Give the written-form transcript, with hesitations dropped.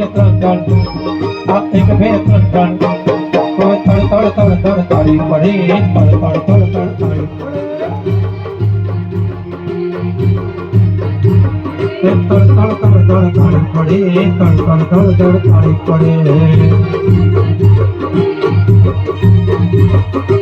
ફેર ત્રણ આ એક ફેર ત્રણ કોઈ તળ તળ તળ તળ તાળી પડે તળ તળ તળ તળ તાળી તળ તળ તળ તળ તાળી પડે તળ તળ તળ તળ તાળી પડે